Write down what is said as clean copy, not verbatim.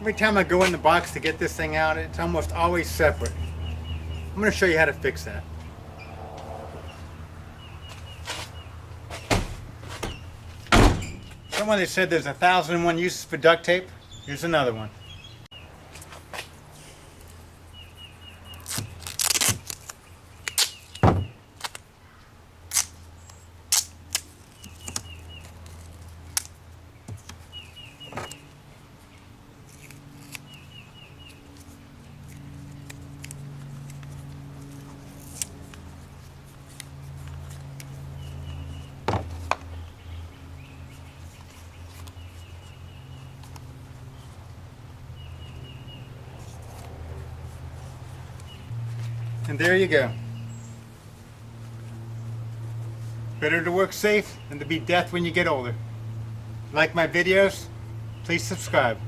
Every time I go in the box to get this thing out, it's almost always separate. I'm going to show you how to fix that. Someone that said there's 1,001 uses for duct tape. Here's another one. And there you go. Better to work safe than to be death when you get older. Like my videos? Please subscribe.